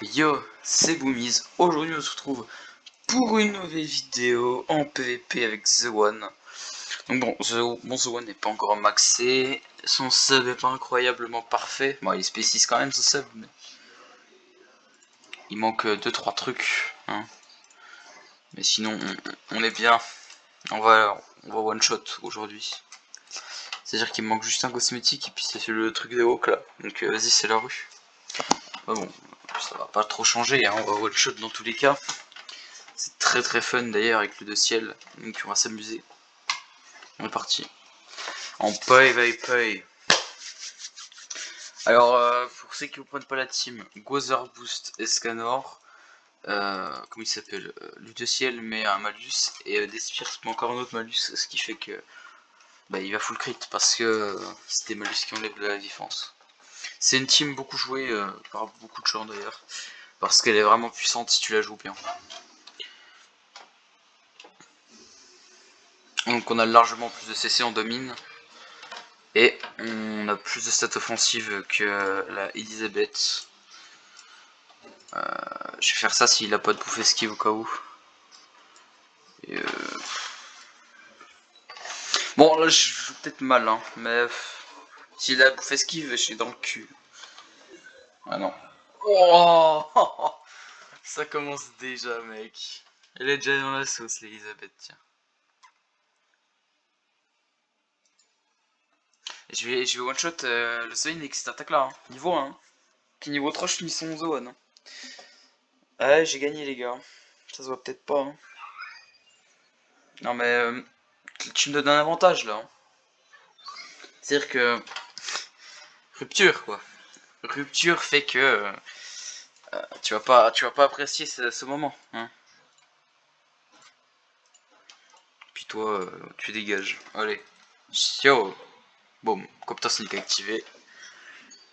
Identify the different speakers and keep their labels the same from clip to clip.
Speaker 1: Yo, c'est Boomies. Aujourd'hui on se retrouve pour une nouvelle vidéo en PvP avec The One. Donc bon, The One n'est pas encore maxé, son sub est pas incroyablement parfait. Bon, il est spécifique quand même ce sub, mais il manque 2-3 trucs. Hein. Mais sinon, on est bien. On va one shot aujourd'hui. C'est-à-dire qu'il me manque juste un cosmétique et puis c'est le truc des hawks là. Donc vas-y, c'est la rue. Ah bon, ça va pas trop changer, hein. On va one shot dans tous les cas. C'est très fun d'ailleurs avec le de ciel, donc on va s'amuser. On est parti. En paye. Alors pour ceux qui ne prennent pas la team, Gozer Boost Escanor, comment il s'appelle, Ciel met un malus et Despires met encore un autre malus, ce qui fait que bah, il va full crit parce que c'est des malus qui enlèvent de la défense. C'est une team beaucoup jouée par beaucoup de gens d'ailleurs, parce qu'elle est vraiment puissante si tu la joues bien. Donc on a largement plus de CC, on domine. Et on a plus de stats offensives que la Elisabeth. Je vais faire ça s'il a pas de bouffe esquive au cas où. Et bon là je joue peut-être mal hein, mais s'il a bouffe esquive je suis dans le cul. Ah non. Oh ça commence déjà mec. Elle est déjà dans la sauce l'Elisabeth, tiens. Je vais one shot le Zoin avec cette attaque là, hein. Niveau 1. Puis niveau 3 je finis son zone. Hein. Ouais j'ai gagné les gars. Ça se voit peut-être pas. Hein. Non mais tu me donnes un avantage là. Hein. C'est-à-dire que rupture quoi. Rupture fait que tu vas pas apprécier ce moment. Hein. Puis toi tu dégages. Allez. Yo. Boum. Copter sneak activé.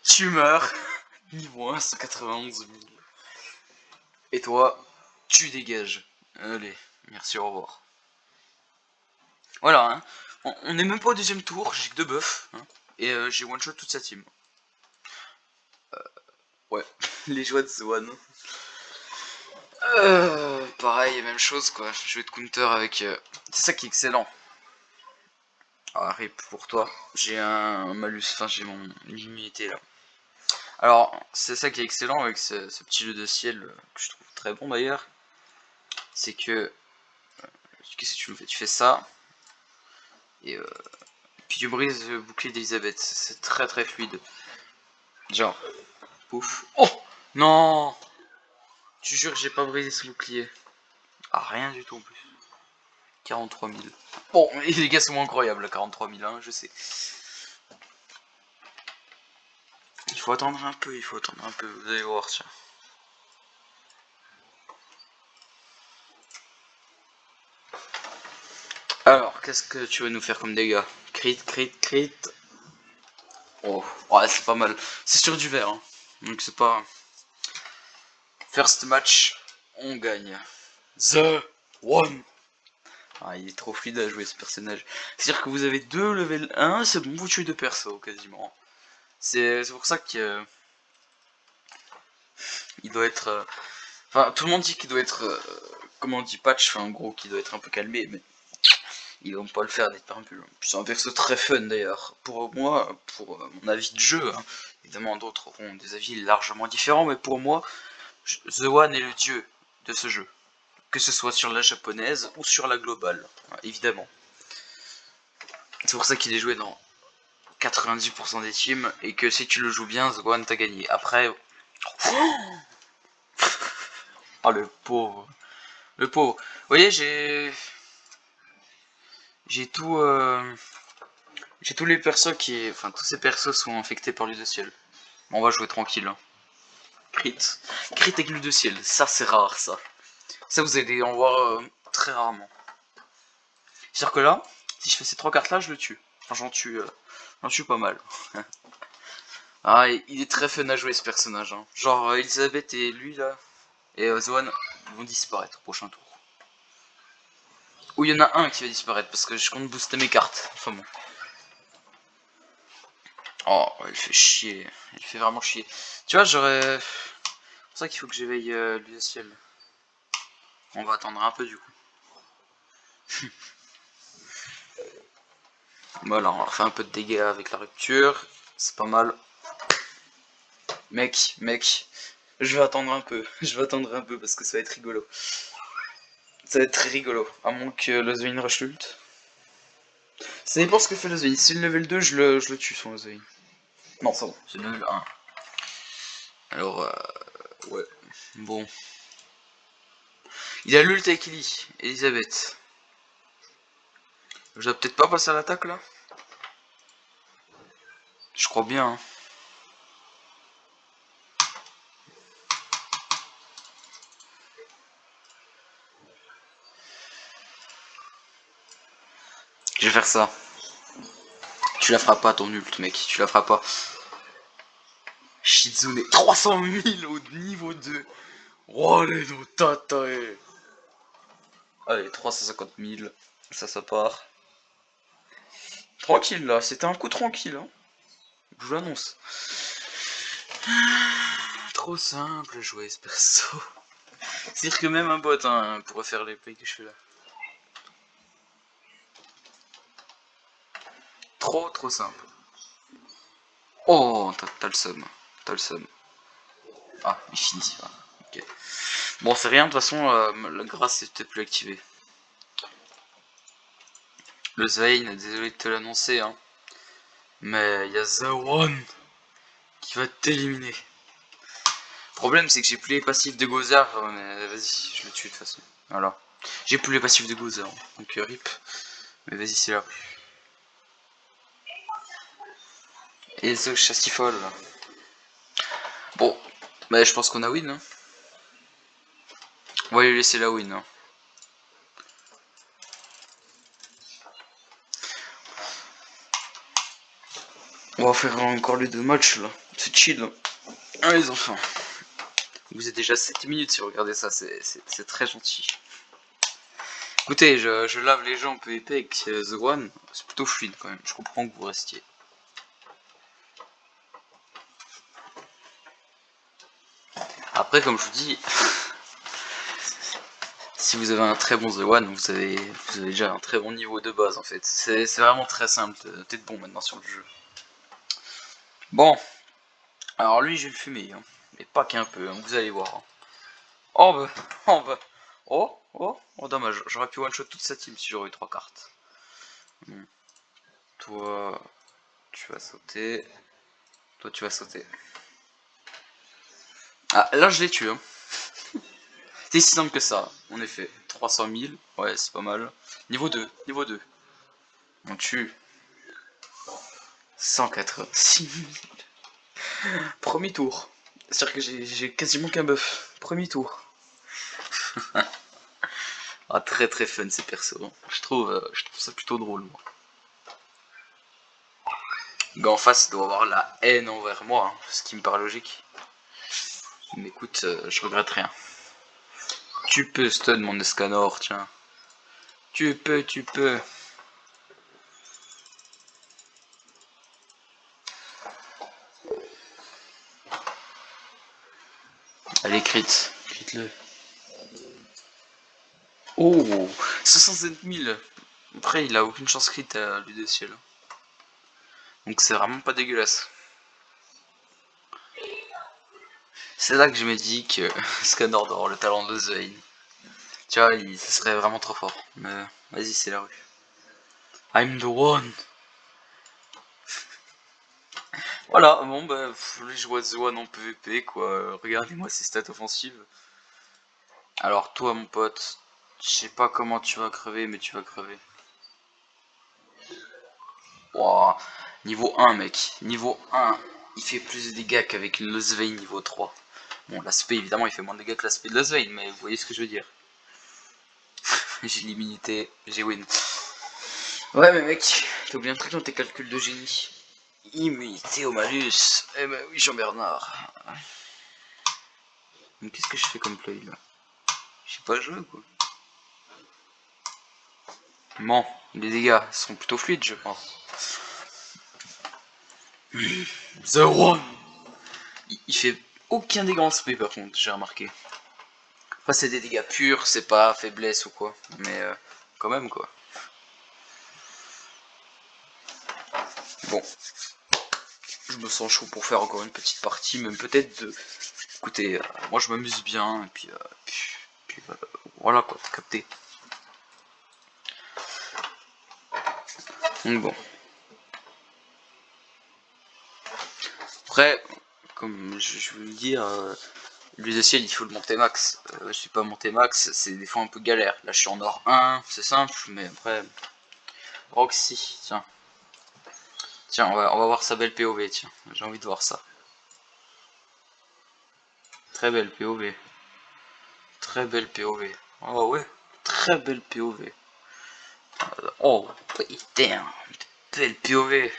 Speaker 1: Tu meurs. Niveau 1, 191 000. Et toi, tu dégages. Allez. Merci, au revoir. Voilà. Hein. On n'est même pas au deuxième tour. J'ai que 2 buffs. Hein. Et j'ai one shot toute sa team. Ouais. Les joies de Swan. Pareil, même chose quoi. Je vais de counter avec. C'est ça qui est excellent. Ah, rip pour toi. J'ai un malus, enfin j'ai mon immunité là. Alors, c'est ça qui est excellent avec ce petit jeu de ciel que je trouve très bon d'ailleurs. C'est que. Qu'est-ce que tu me fais? Tu fais ça. Et puis tu brises le bouclier d'Elisabeth. C'est très fluide. Genre. Pouf. Oh non. Tu jures que j'ai pas brisé ce bouclier. Ah, rien du tout en plus. 43 000. Bon, les dégâts sont incroyables, 43 000, hein, je sais. Il faut attendre un peu, vous allez voir, tiens. Alors, qu'est-ce que tu veux nous faire comme dégâts? Crit. Oh, ouais, c'est pas mal. C'est sur du vert, hein. Donc c'est pas... First match, on gagne. The One. Ah, il est trop fluide à jouer ce personnage. C'est-à-dire que vous avez 2 level 1, c'est bon, vous tuez 2 persos quasiment. C'est pour ça que... il doit être... Enfin, tout le monde dit qu'il doit être... comment on dit, patch, enfin en gros, qu'il doit être un peu calmé, mais... ils vont pas le faire d'être un peu. C'est un perso très fun d'ailleurs. Pour moi, pour mon avis de jeu, hein. Évidemment d'autres auront des avis largement différents, mais pour moi, The One est le dieu de ce jeu. Que ce soit sur la japonaise ou sur la globale, évidemment. C'est pour ça qu'il est joué dans 90% des teams, et que si tu le joues bien, The One t'as gagné. Après... Oh le pauvre. Le pauvre. Vous voyez, j'ai tout... j'ai tous les persos qui... Enfin, tous ces persos sont infectés par l'huile de ciel. Bon, on va jouer tranquille. Hein. Crit. Crit avec l'huile de ciel. Ça, c'est rare, ça. Ça, vous allez en voir très rarement. C'est-à-dire que là, si je fais ces 3 cartes-là, je le tue. Enfin, j'en tue pas mal. Ah, il est très fun à jouer, ce personnage. Hein. Genre, Elisabeth et lui, là, et Zoan vont disparaître au prochain tour. Ou il y en a un qui va disparaître, parce que je compte booster mes cartes. Enfin bon. Oh, il fait chier. Il fait vraiment chier. Tu vois, j'aurais... pour ça qu'il faut que j'éveille l'USL. On va attendre un peu du coup. Voilà, on va refaire un peu de dégâts avec la rupture. C'est pas mal. Mec, je vais attendre un peu. Je vais attendre un peu parce que ça va être rigolo. Ça va être très rigolo. À moins que l'Ozvine rush l'ult. Ça dépend ce que fait l'Ozvine. Si le level 2, je le tue son Ozvine. Non, c'est bon, c'est le level 1. Alors, ouais. Bon. Il a l'ult avec Ellie, Elisabeth. Je dois peut-être pas passer à l'attaque là. Je crois bien. Hein. Je vais faire ça. Tu la feras pas ton ult, mec. Tu la feras pas. Shizune. 300 000 au niveau 2. Oh les no tata. Allez, 350 000. Ça part. Tranquille là. C'était un coup tranquille. Hein. Je vous l'annonce. Trop simple jouer ce perso. C'est-à-dire que même un bot hein, pourrait faire les plays que je fais là. Trop simple. Oh, t'as le seum. T'as le seum. Ah, il finit. Ah, ok. Bon, c'est rien, de toute façon, la grâce est peut-être plus activée. Le Zvain, désolé de te l'annoncer, hein. Mais il y a The One qui va t'éliminer. Le problème, c'est que j'ai plus les passifs de Gozar, mais vas-y, je le tue de toute façon. Voilà. J'ai plus les passifs de Gozar, hein. Donc rip. Mais vas-y, c'est là. Et The Chastifol. Bon, bah je pense qu'on a win. Hein. On va lui laisser la win. Hein. On va faire encore les 2 matchs là. C'est chill. Hein. Ah les enfants. Vous êtes déjà 7 minutes si vous regardez ça, c'est très gentil. Écoutez, je lave les gens PvP avec The One, c'est plutôt fluide quand même, je comprends que vous restiez. Après, comme je vous dis, si vous avez un très bon The One, vous avez déjà un très bon niveau de base en fait. C'est vraiment très simple d'être bon maintenant sur le jeu. Bon, alors lui je vais le fumer, hein. Mais pas qu'un peu, hein, vous allez voir. Hein. Oh bah, oh bah, oh dommage, j'aurais pu one shot toute sa team si j'aurais eu 3 cartes. Bon. Toi, tu vas sauter. Toi, tu vas sauter. Ah, là, je l'ai tué. Hein. C'est si simple que ça, en effet. 300 000, ouais, c'est pas mal. Niveau 2, niveau 2. On tue. 186 000. Premier tour. C'est-à-dire que j'ai quasiment qu'un buff. Premier tour. Ah, très fun ces persos. Je trouve ça plutôt drôle, moi. Le gars en face doit avoir la haine envers moi, hein, ce qui me paraît logique. Mais écoute, je regrette rien. Tu peux stun mon Escanor, tiens. Tu peux. Allez, crit-le. Oh, 67 000. Après, il a aucune chance crit à lui de ciel. Donc c'est vraiment pas dégueulasse. C'est là que je me dis que Scanner d'avoir le talent de Zane. Tu vois, ce serait vraiment trop fort. Mais vas-y, c'est la rue. I'm the one. Voilà, bon bah, les joueurs The One en PvP quoi. Regardez-moi ces stats offensives. Alors toi mon pote, je sais pas comment tu vas crever, mais tu vas crever. Wow. Niveau 1 mec, niveau 1, il fait plus de dégâts qu'avec le Svein niveau 3. Bon l'aspect évidemment il fait moins de dégâts que l'aspect de la Svein, mais vous voyez ce que je veux dire. J'ai l'immunité, j'ai win. Ouais mais mec, t'as oublié un truc dans tes calculs de génie. Immunité au malus. Eh ben oui Jean-Bernard. Mais qu'est-ce que je fais comme play là? J'ai pas joué quoi. Bon, les dégâts sont plutôt fluides je pense. The One. Il fait aucun dégât en spé par contre, j'ai remarqué. Enfin, c'est des dégâts purs, c'est pas faiblesse ou quoi, mais quand même quoi. Bon, je me sens chaud pour faire encore une petite partie, même peut-être de... Écoutez, moi je m'amuse bien, et puis, voilà quoi, t'as capté. Donc bon. Après, comme je veux le dire, l'huile de ciel il faut le monter max. Je suis pas monté max, c'est des fois un peu galère. Là je suis en or 1, c'est simple, mais après... Roxy, tiens. Tiens, on va voir sa belle POV, tiens. J'ai envie de voir ça. Très belle POV. Très belle POV. Oh ouais, très belle POV. Oh putain, belle POV.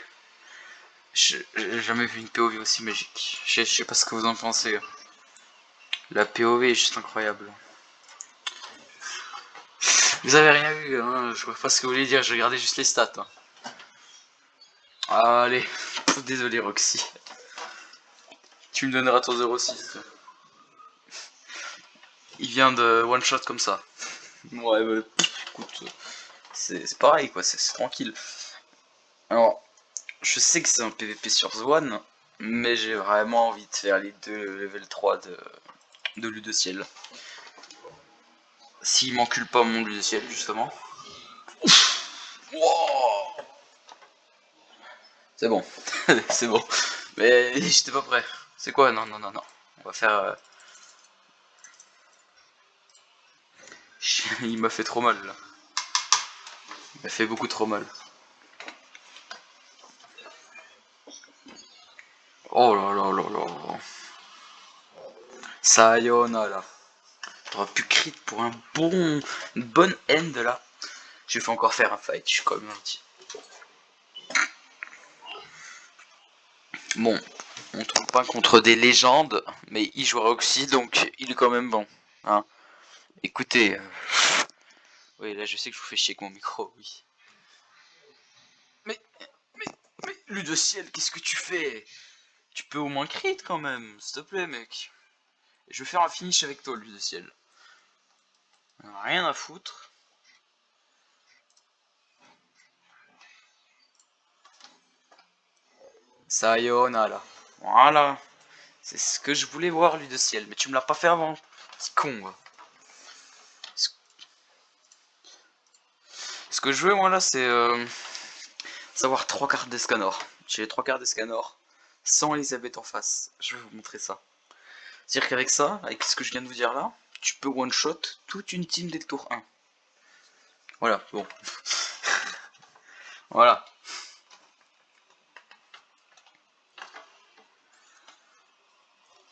Speaker 1: J'ai jamais vu une POV aussi magique. Je sais pas ce que vous en pensez. La POV est juste incroyable. Vous avez rien vu, hein, je vois pas ce que vous voulez dire, je regardais juste les stats. Hein. Allez, désolé Roxy. Tu me donneras ton 06. Il vient de one shot comme ça. Ouais, bah, écoute, c'est pareil quoi, c'est tranquille. Alors, je sais que c'est un PVP sur Zwan, mais j'ai vraiment envie de faire les deux level 3 de Lune de Ciel. S'il m'encule pas mon Lune de Ciel, justement. Wow, c'est bon, c'est bon. Mais j'étais pas prêt. C'est quoi? Non, non, non, non. On va faire... Il m'a fait trop mal, là. Il m'a fait beaucoup trop mal. Oh là là là là. Sayonara. T'aurais pu crit pour une bonne end, là. Je vais encore faire un fight, je suis quand même gentil. Bon, on tombe pas contre des légendes, mais il joue Roxy, donc il est quand même bon. Hein. Écoutez, oui, là je sais que je vous fais chier avec mon micro, oui. Mais, mais, Lune de Ciel, qu'est-ce que tu fais? Tu peux au moins crit quand même, s'il te plaît, mec. Je vais faire un finish avec toi, Lune de Ciel. Rien à foutre. Sayonara. Voilà. C'est ce que je voulais voir, Lune de Ciel, mais tu me l'as pas fait avant. C'est con, va. Ce que je veux, moi, là, c'est savoir 3 cartes d'Escanor. J'ai les 3 cartes d'Escanor sans Elisabeth en face. Je vais vous montrer ça. C'est-à-dire qu'avec ça, avec ce que je viens de vous dire là, tu peux one-shot toute une team dès le tour 1. Voilà, bon. Voilà.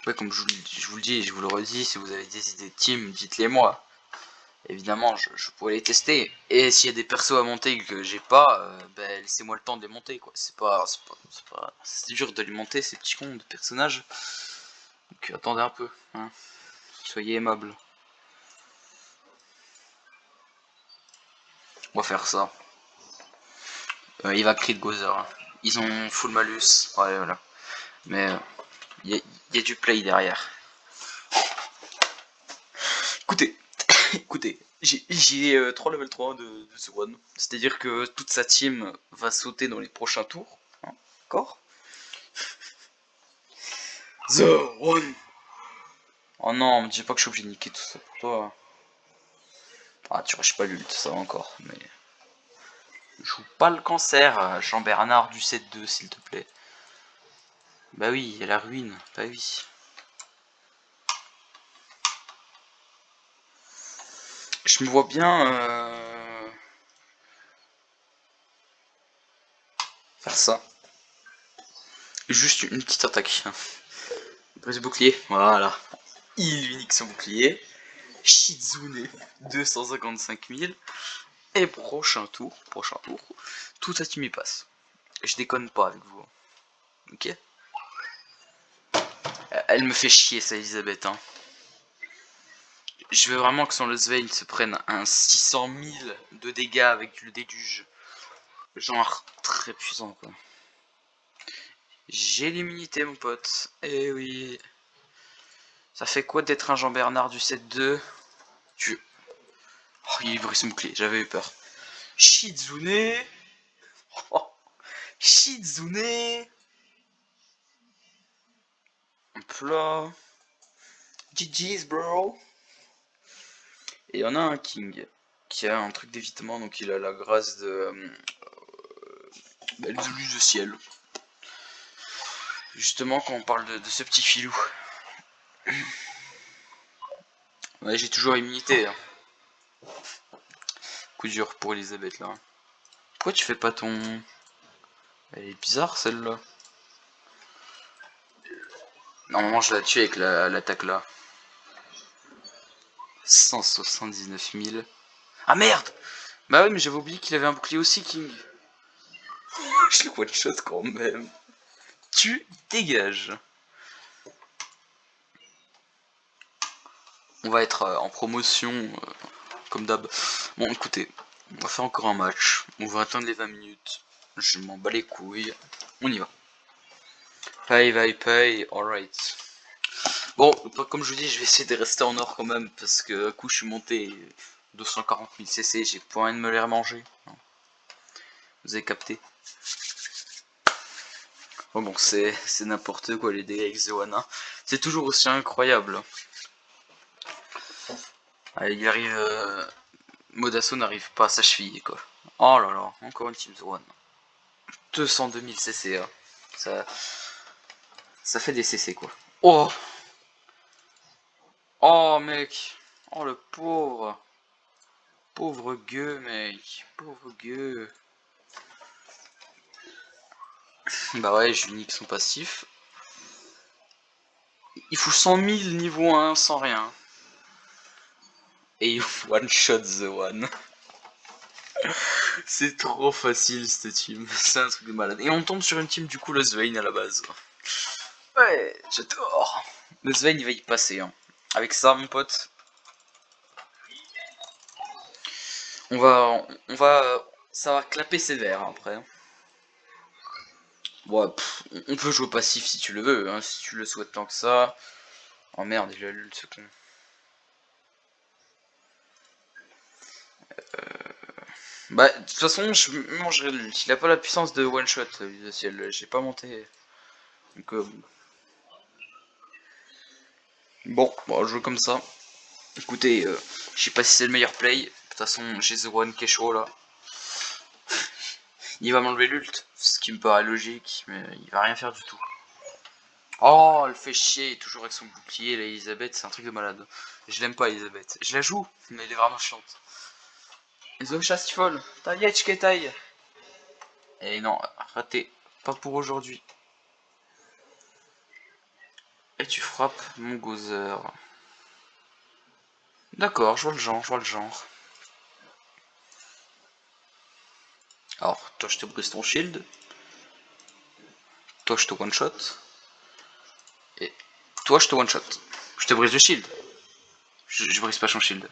Speaker 1: Ouais, comme je vous le dis et je vous le redis, si vous avez des idées de team, dites-les moi. Évidemment, je pourrais les tester. Et s'il y a des persos à monter que j'ai pas, ben, laissez-moi le temps de les monter, quoi. C'est dur de les monter, ces petits cons de personnages. Donc attendez un peu, hein. Soyez aimable. On va faire ça. Il va crit Gozer. Hein. Ils ont full malus. Ouais, voilà. Mais il y a du play derrière. Écoutez, écoutez, j'ai 3 level 3 de The One. C'est-à-dire que toute sa team va sauter dans les prochains tours. Hein, d'accord? The One. Oh non, me dis pas que je suis obligé de niquer tout ça pour toi. Ah, tu rushes pas l'ult, ça va encore. Mais joue pas le cancer, Jean-Bernard du 7-2, s'il te plaît. Bah oui, il y a la ruine. Bah oui. Je me vois bien faire ça. Juste une petite attaque. Brise bouclier, voilà. Il unique son bouclier. Shizune, 255 000. Et prochain tour, tout ça tu m'y passes. Je déconne pas avec vous. Ok? Elle me fait chier, ça, Elisabeth. Hein. Je veux vraiment que son Losvein se prenne un 600 000 de dégâts avec le déluge. Genre, très puissant, quoi. J'ai l'immunité, mon pote. Eh oui. Ça fait quoi d'être un Jean-Bernard du 7-2? Tu... Oh, il brise son bouclier, j'avais eu peur. Shizune. Oh, Shizune. Hop là. GG's bro. Et il y en a un King qui a un truc d'évitement, donc il a la grâce de l'illusion de ciel. Justement, quand on parle de ce petit filou. Ouais, j'ai toujours immunité. Hein. Coup dur pour Elisabeth là. Pourquoi tu fais pas ton... Elle est bizarre celle-là. Normalement je la tue avec l'attaque là. 179 000. Ah merde! Bah ouais mais j'avais oublié qu'il avait un bouclier aussi King. Je le one shot quand même. Tu dégages. On va être en promotion comme d'hab. Bon écoutez, on va faire encore un match. On va atteindre les 20 minutes. Je m'en bats les couilles. On y va. Paye, alright. Bon, comme je vous dis, je vais essayer de rester en or quand même, parce que à coup je suis monté 240 000 CC, j'ai pas envie de me les remanger. Vous avez capté. Bon, c'est n'importe quoi les dégâts avec The One. Hein. C'est toujours aussi incroyable. Allez, il arrive... Modasso n'arrive pas à sa cheville, quoi. Oh là là, encore une Team The One. 202 000 CC, hein. Ça fait des CC, quoi. Oh! Oh, mec! Oh, le pauvre! Pauvre gueux, mec! Pauvre gueux! Bah ouais, je lui nique son passif. Il fout 100 000 niveau 1 sans rien. Et il one shot The One. C'est trop facile cette team. C'est un truc de malade. Et on tombe sur une team du coup le Svein à la base. Ouais, j'adore. Le Svein il va y passer. Hein. Avec ça mon pote. Ça va clapper sévère hein, après. Bon, on peut jouer passif si tu le veux, hein, si tu le souhaites tant que ça. Oh merde, il a lu ce con. Bah, de toute façon, je mangerai l'ult. Il a pas la puissance de one shot, le ciel. J'ai pas monté. Donc, bon, on joue comme ça. Écoutez, je sais pas si c'est le meilleur play. De toute façon, j'ai The One qui est chaud là. Il va m'enlever l'ult, ce qui me paraît logique, mais il va rien faire du tout. Oh, elle fait chier, toujours avec son bouclier, là, Elisabeth, c'est un truc de malade. Je l'aime pas, Elisabeth. Je la joue, mais elle est vraiment chiante. Les chasse folle, taille, taille. Et non, raté, pas pour aujourd'hui. Et tu frappes mon Gozer. D'accord, je vois le genre, je vois le genre. Alors, toi je te brise ton shield. Toi je te one shot. Et toi je te one shot. Je te brise le shield. Je brise pas son shield.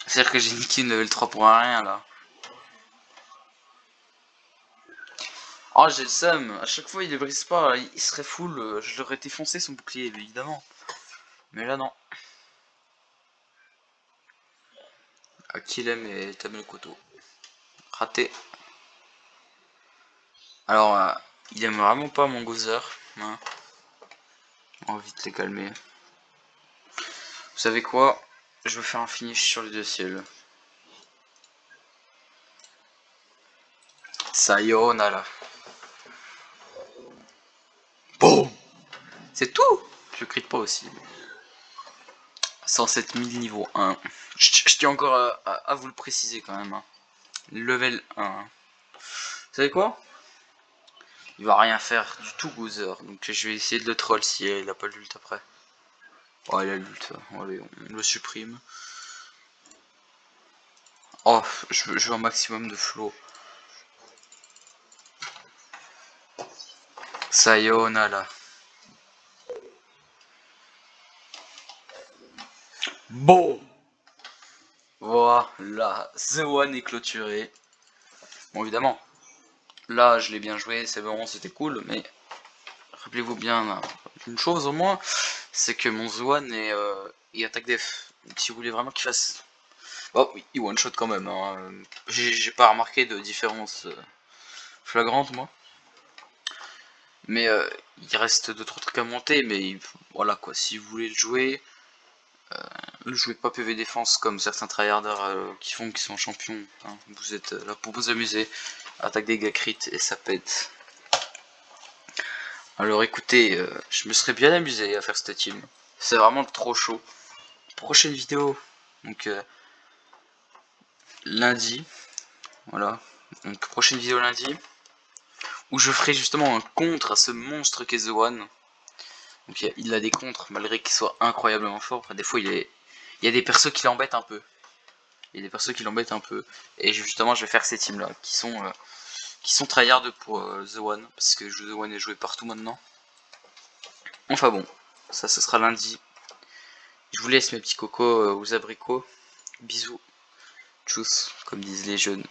Speaker 1: C'est-à-dire que j'ai niqué une level 3 pour un rien là. Oh j'ai le seum, à chaque fois il le brise pas, il serait full, je l'aurais défoncé son bouclier évidemment. Mais là non. À qui il aime et t'as mis le couteau. Raté. Alors il aime vraiment pas mon Gozer. Hein. On va vite les calmer. Vous savez quoi? Je vais faire un finish sur les deux ciels. Sayonara. Boum. C'est tout. Je crie pas aussi. 107 000 niveau 1. Je tiens encore à vous le préciser quand même. Hein. Level 1. Vous savez quoi? Il va rien faire du tout Gozer. Donc je vais essayer de le troll si il a pas l'ult après. Oh il a l'ult. Allez on le supprime. Oh je veux un maximum de flow. Sayonara. Bon. Voilà. The One est clôturé. Bon évidemment. Là je l'ai bien joué. C'est bon c'était cool. Mais rappelez-vous bien. une chose au moins, c'est que mon Zoan est attaque def. Donc si vous voulez vraiment qu'il fasse... Oh oui, il one shot quand même, hein. J'ai pas remarqué de différence flagrante moi. Mais il reste d'autres trucs à monter, mais voilà quoi, si vous voulez le jouez pas PV défense comme certains tryharders qui sont champions, hein. Vous êtes là pour vous amuser, attaque des gars crit et ça pète. Alors écoutez, je me serais bien amusé à faire cette team, c'est vraiment trop chaud. Prochaine vidéo, donc lundi, voilà, donc prochaine vidéo lundi, où je ferai justement un contre à ce monstre qu'est The One. Donc il a des contres malgré qu'il soit incroyablement fort. Des fois il y a des persos qui l'embêtent un peu. Il y a des persos qui l'embêtent un peu. Et justement je vais faire ces teams là qui sont tryhard pour The One. Parce que The One est joué partout maintenant. Enfin bon, ça ce sera lundi. Je vous laisse mes petits cocos aux abricots. Bisous. Tchuss, comme disent les jeunes.